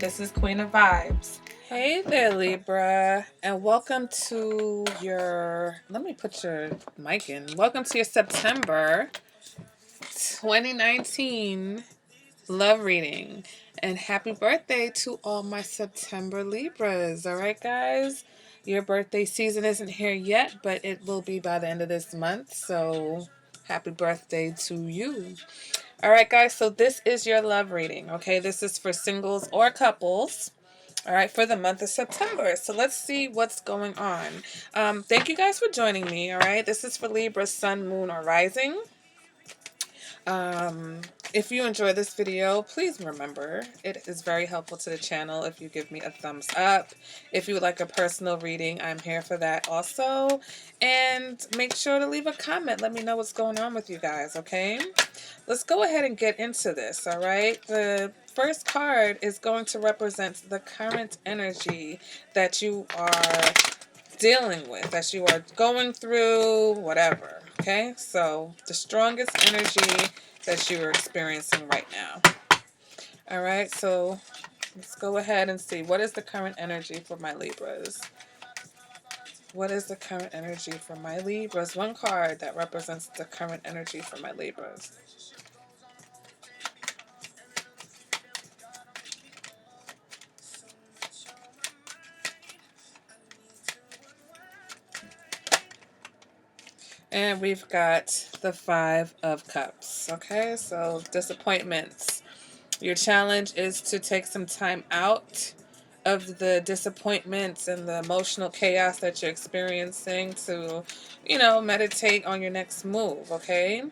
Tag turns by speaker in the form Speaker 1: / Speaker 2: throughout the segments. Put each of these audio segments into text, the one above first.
Speaker 1: This is Queen of Vibes.
Speaker 2: Hey there, Libra, and welcome to your. Let me put your mic in. Welcome to your September 2019 love reading. And happy birthday to all my September Libras. All right, guys? Your birthday season isn't here yet, but it will be by the end of this month. So happy birthday to you. All right, guys. So this is your love reading. Okay, this is for singles or couples. All right, for the month of September. So let's see what's going on. Thank you guys for joining me. All right, this is for Libra, Sun, Moon, or Rising. If you enjoy this video, please remember it is very helpful to the channel if you give me a thumbs up. If you would like a personal reading, I'm here for that also. And make sure to leave a comment. Let me know what's going on with you guys, okay? Let's go ahead and get into this, all right? The first card is going to represent the current energy that you are dealing with, that you are going through, whatever, okay? So the strongest energy that you are experiencing right now. All right, so let's go ahead and see. What is the current energy for my Libras? What is the current energy for my Libras? One card that represents the current energy for my Libras. And we've got the Five of Cups. Okay, so disappointments. Your challenge is to take some time out of the disappointments and the emotional chaos that you're experiencing to, meditate on your next move, okay?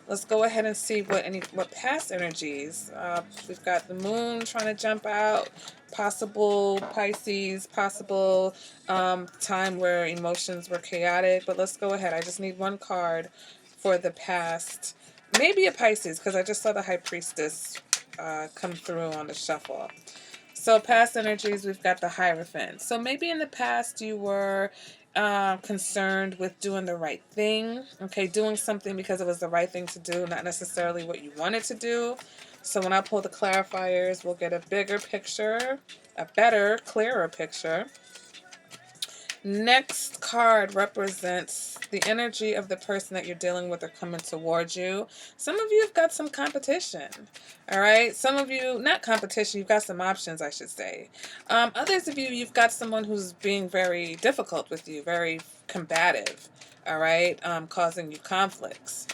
Speaker 2: Let's go ahead and see what past energies. We've got the moon trying to jump out, possible Pisces, possible time where emotions were chaotic. But let's go ahead. I just need one card for the past. Maybe a Pisces, because I just saw the High Priestess come through on the shuffle. So past energies, we've got the Hierophant. So maybe in the past you were concerned with doing the right thing. Okay, doing something because it was the right thing to do, not necessarily what you wanted to do. So when I pull the clarifiers, we'll get a bigger picture, a better, clearer picture. Next card represents the energy of the person that you're dealing with or coming towards you. Some of you have got some competition, all right? Some of you, not competition, you've got some options, I should say. Others of you, you've got someone who's being very difficult with you, very combative, all right, causing you conflicts.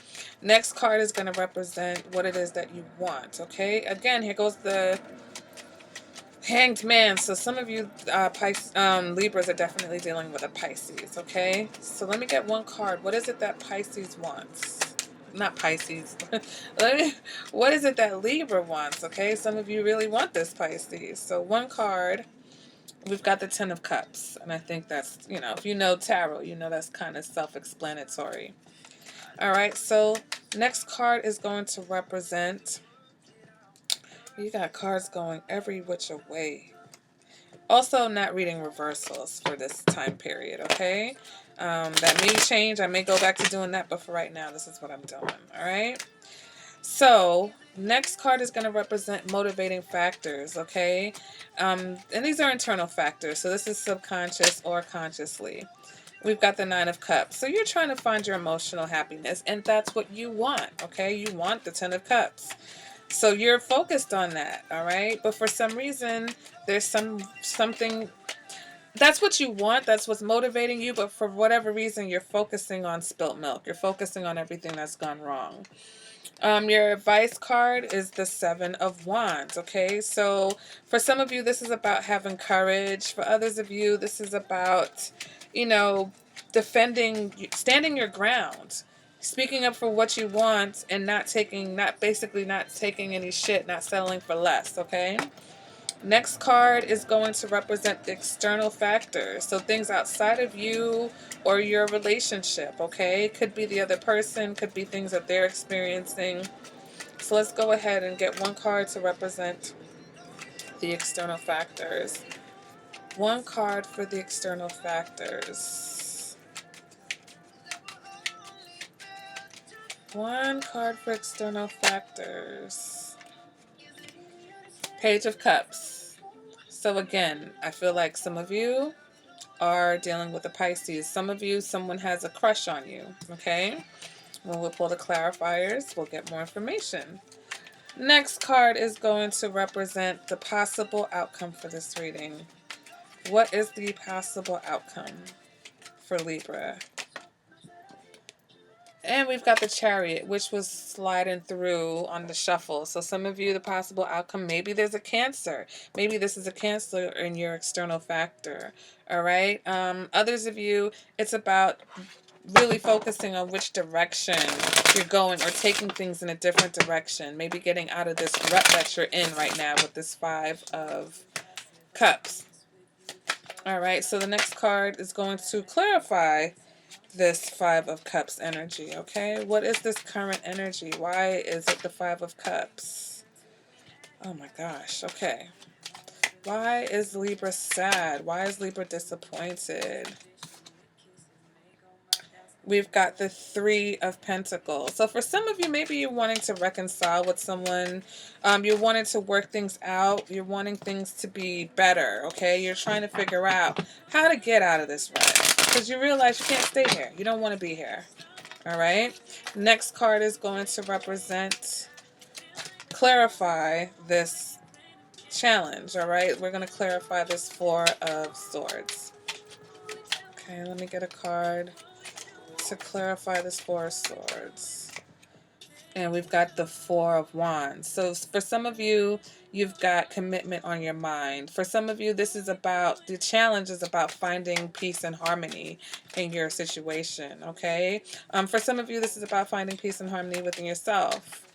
Speaker 2: Next card is going to represent what it is that you want, okay? Again, here goes the Hanged Man. So some of you Libras are definitely dealing with a Pisces, okay? So let me get one card. What is it that Pisces wants? Not Pisces. What is it that Libra wants, okay? Some of you really want this Pisces. So one card. We've got the Ten of Cups. And I think that's, if you know tarot, that's kind of self-explanatory. All right, so next card is going to represent... You got cards going every which way. Also, not reading reversals for this time period, okay? That may change. I may go back to doing that, but for right now, this is what I'm doing, all right? So, next card is going to represent motivating factors, okay? And these are internal factors, so this is subconscious or consciously. We've got the Nine of Cups. So you're trying to find your emotional happiness, and that's what you want, okay? You want the Ten of Cups. So you're focused on that, all right? But for some reason, there's something that's what you want, that's what's motivating you, but for whatever reason, you're focusing on spilt milk. You're focusing on everything that's gone wrong. Your advice card is the Seven of Wands, okay? So for some of you, this is about having courage. For others of you, this is about, defending, standing your ground. Speaking up for what you want and not taking any shit, not settling for less, okay? Next card is going to represent the external factors. So things outside of you or your relationship, okay? Could be the other person, could be things that they're experiencing. So let's go ahead and get one card to represent the external factors. One card for the external factors. One card for external factors. Page of Cups. So again, I feel like some of you are dealing with a Pisces. Some of you, someone has a crush on you, okay? When we pull the clarifiers, we'll get more information. Next card is going to represent the possible outcome for this reading. What is the possible outcome for Libra? And we've got the Chariot, which was sliding through on the shuffle. So some of you, the possible outcome, maybe there's a Cancer. Maybe this is a Cancer in your external factor. All right. Others of you, it's about really focusing on which direction you're going or taking things in a different direction. Maybe getting out of this rut that you're in right now with this 5 of Cups. All right. So the next card is going to clarify this 5 of Cups energy, okay? What is this current energy? Why is it the 5 of Cups? Oh my gosh, okay. Why is Libra sad? Why is Libra disappointed? We've got the 3 of Pentacles. So for some of you, maybe you're wanting to reconcile with someone. You're wanting to work things out. You're wanting things to be better, okay? You're trying to figure out how to get out of this rut. Because you realize you can't stay here. You don't want to be here. All right. Next card is going to clarify this challenge. All right. We're going to clarify this 4 of Swords. Okay. Let me get a card to clarify this 4 of Swords. And we've got the 4 of Wands. So for some of you, you've got commitment on your mind. For some of you, this is about, the challenge is about finding peace and harmony in your situation, okay? For some of you, this is about finding peace and harmony within yourself.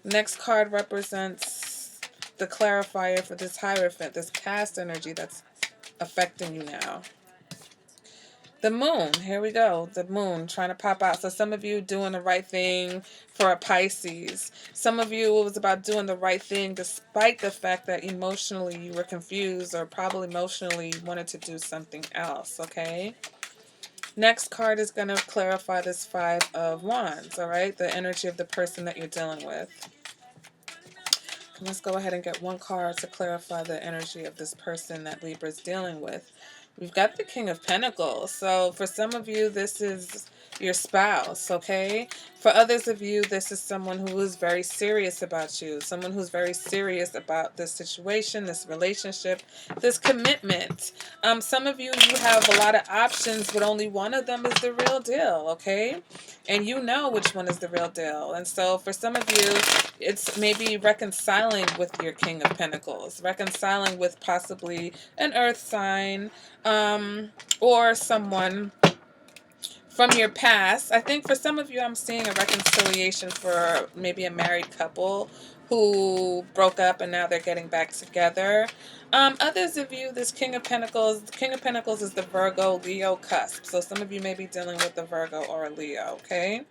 Speaker 2: Next card represents the clarifier for this Hierophant, this past energy that's affecting you now. The Moon, here we go. The Moon trying to pop out. So some of you doing the right thing for a Pisces. Some of you, it was about doing the right thing despite the fact that emotionally you were confused or probably emotionally wanted to do something else, okay? Next card is going to clarify this 5 of Wands, all right? The energy of the person that you're dealing with. Let's go ahead and get one card to clarify the energy of this person that Libra is dealing with. We've got the King of Pentacles. So for some of you, this is your spouse, okay? For others of you, this is someone who is very serious about you. Someone who's very serious about this situation, this relationship, this commitment. Some of you, you have a lot of options, but only one of them is the real deal, okay? And you know which one is the real deal. And so for some of you, it's maybe reconciling with your King of Pentacles, reconciling with possibly an earth sign, or someone from your past. I think for some of you, I'm seeing a reconciliation for maybe a married couple who broke up and now they're getting back together. Others of you, this King of Pentacles is the Virgo Leo cusp. So some of you may be dealing with a Virgo or a Leo, okay?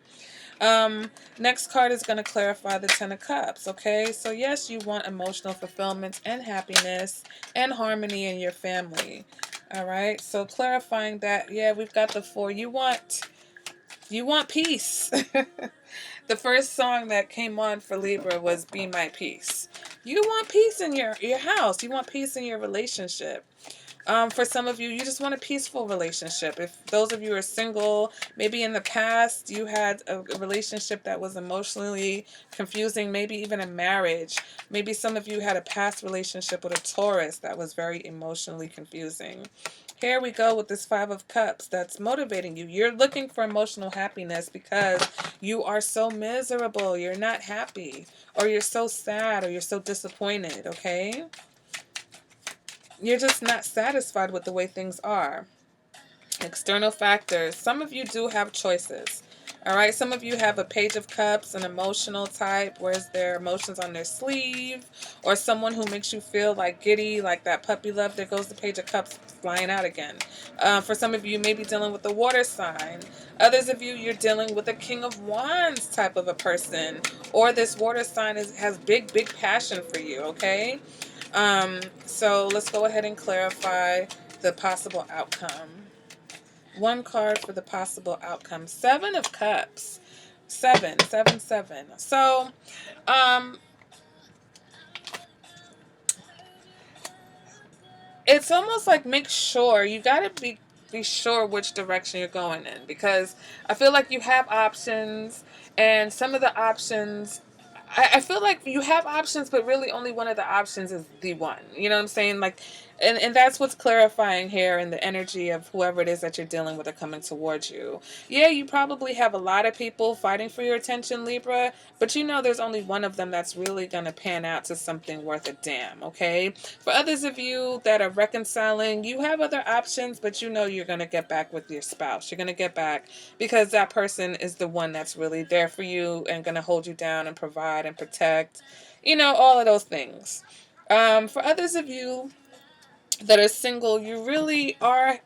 Speaker 2: Next card is going to clarify the 10 of Cups, okay? So yes, you want emotional fulfillment and happiness and harmony in your family, all right? So clarifying that, yeah, we've got the 4. You want peace. The first song that came on for Libra was Be My Peace. You want peace in your house. You want peace in your relationship. For some of you, you just want a peaceful relationship. If those of you are single, maybe in the past you had a relationship that was emotionally confusing, maybe even a marriage. Maybe some of you had a past relationship with a Taurus that was very emotionally confusing. Here we go with this 5 of Cups that's motivating you. You're looking for emotional happiness because you are so miserable. You're not happy, or you're so sad, or you're so disappointed, okay? You're just not satisfied with the way things are. External factors. Some of you do have choices. All right. Some of you have a Page of Cups, an emotional type, wears their emotions on their sleeve, or someone who makes you feel like giddy, like that puppy love. There goes the Page of Cups flying out again. For some of you, you may be dealing with a water sign. Others of you, you're dealing with a King of Wands type of a person, or this water sign has big passion for you. Okay. So let's go ahead and clarify the possible outcome. One card for the possible outcome. 7 of Cups. 7. So, it's almost like make sure you gotta be sure which direction you're going in, because I feel like you have options, and some of the options, I feel like you have options, but really only one of the options is the one. You know what I'm saying? Like, and that's what's clarifying here in the energy of whoever it is that you're dealing with or coming towards you. Yeah, you probably have a lot of people fighting for your attention, Libra, but you know there's only one of them that's really going to pan out to something worth a damn, okay? For others of you that are reconciling, you have other options, but you know you're going to get back with your spouse. You're going to get back because that person is the one that's really there for you and going to hold you down and provide and protect, you know, all of those things. For others of you that are single, you really are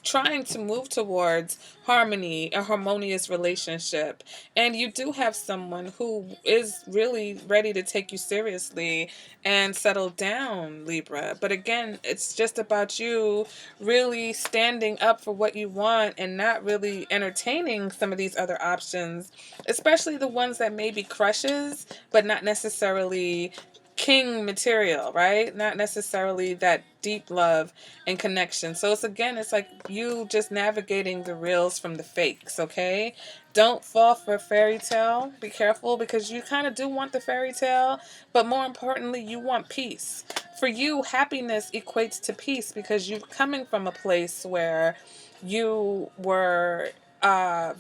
Speaker 2: trying to move towards harmony, a harmonious relationship. And you do have someone who is really ready to take you seriously and settle down, Libra. But again, it's just about you really standing up for what you want and not really entertaining some of these other options, especially the ones that may be crushes, but not necessarily king material, right? Not necessarily that deep love and connection. So it's again, it's like you just navigating the reals from the fakes, okay? Don't fall for a fairy tale. Be careful, because you kind of do want the fairy tale, but more importantly, you want peace. For you, happiness equates to peace because you're coming from a place where you were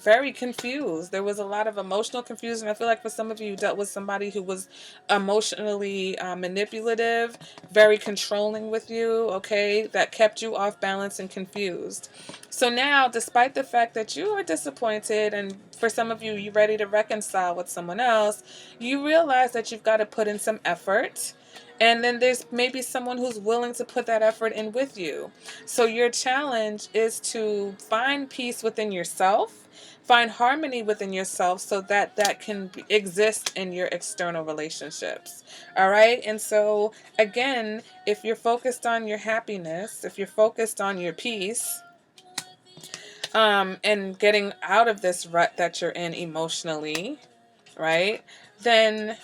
Speaker 2: very confused. There was a lot of emotional confusion. I feel like for some of you, you dealt with somebody who was emotionally manipulative, very controlling with you, okay, that kept you off balance and confused. So now, despite the fact that you are disappointed, and for some of you, you're ready to reconcile with someone else, you realize that you've got to put in some effort. And then there's maybe someone who's willing to put that effort in with you. So your challenge is to find peace within yourself, find harmony within yourself, so that that can exist in your external relationships. All right. And so again, if you're focused on your happiness, if you're focused on your peace, and getting out of this rut that you're in emotionally, right, then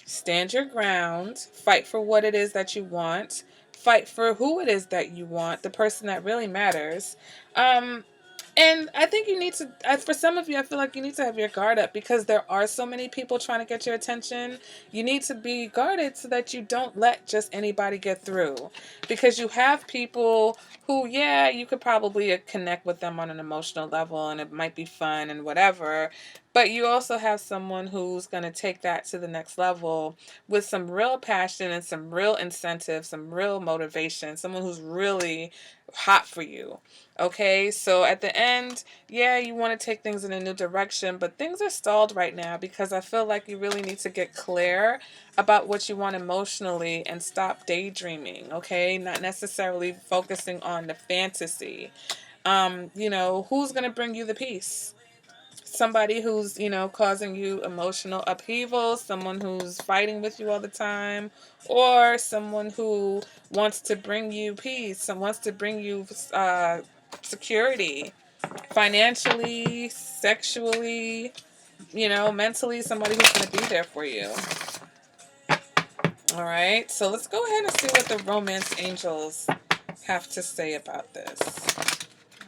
Speaker 2: stand your ground, fight for what it is that you want, fight for who it is that you want, the person that really matters. And I think you need to, for some of you, I feel like you need to have your guard up, because there are so many people trying to get your attention. You need to be guarded so that you don't let just anybody get through. Because you have people who, yeah, you could probably connect with them on an emotional level and it might be fun and whatever. But you also have someone who's going to take that to the next level with some real passion and some real incentive, some real motivation, someone who's really hot for you. Okay, so at the end, yeah, you want to take things in a new direction, but things are stalled right now because I feel like you really need to get clear about what you want emotionally and stop daydreaming, okay? Not necessarily focusing on the fantasy. You know, who's going to bring you the peace? Somebody who's, you know, causing you emotional upheaval, someone who's fighting with you all the time, or someone who wants to bring you peace and wants to bring you security, financially, sexually, you know, mentally, somebody who's going to be there for you. All right, so let's go ahead and see what the romance angels have to say about this.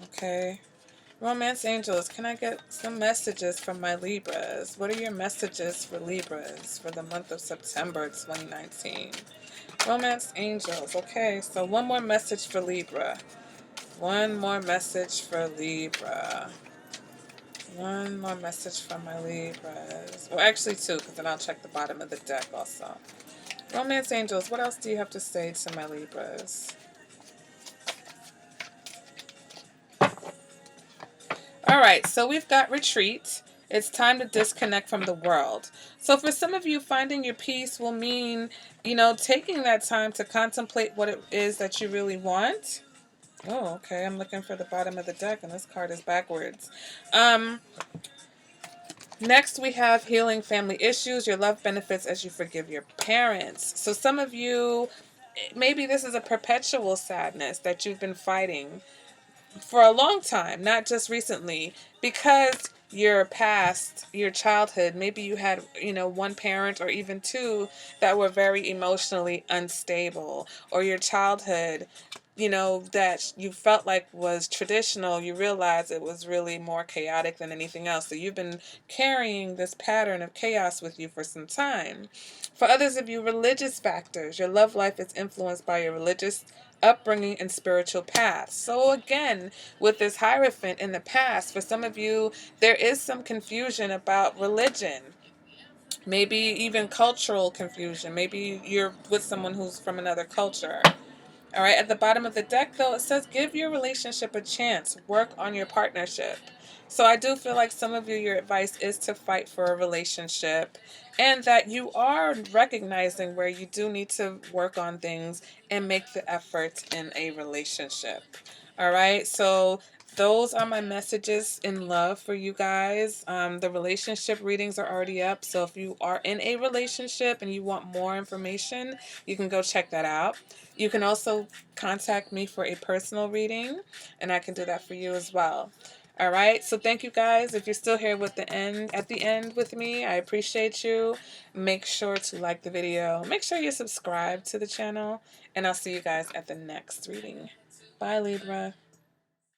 Speaker 2: Okay. Romance angels, can I get some messages from my Libras? What are your messages for Libras for the month of September 2019? Romance angels. Okay, so one more message for Libra. One more message for Libra. One more message from my Libras. Well, actually two, because then I'll check the bottom of the deck also. Romance angels, what else do you have to say to my Libras? All right, so we've got retreat. It's time to disconnect from the world. So for some of you, finding your peace will mean, you know, taking that time to contemplate what it is that you really want. Oh, okay. I'm looking for the bottom of the deck, and this card is backwards. Next, we have healing family issues. Your love benefits as you forgive your parents. So some of you, maybe this is a perpetual sadness that you've been fighting for a long time, not just recently, because your past, your childhood, maybe you had, you know, one parent or even two that were very emotionally unstable, or your childhood you know, that you felt like was traditional, you realize it was really more chaotic than anything else. So you've been carrying this pattern of chaos with you for some time. For others of you, religious factors. Your love life is influenced by your religious upbringing and spiritual path. So again, with this Hierophant in the past, for some of you, there is some confusion about religion. Maybe even cultural confusion. Maybe you're with someone who's from another culture. All right, at the bottom of the deck, though, it says give your relationship a chance, work on your partnership. So I do feel like some of you, your advice is to fight for a relationship, and that you are recognizing where you do need to work on things and make the effort in a relationship. All right, so those are my messages in love for you guys. The relationship readings are already up, so if you are in a relationship and you want more information, you can go check that out. You can also contact me for a personal reading, and I can do that for you as well. All right, so thank you guys. If you're still here with at the end with me, I appreciate you. Make sure to like the video. Make sure you're subscribed to the channel, and I'll see you guys at the next reading. Bye, Libra.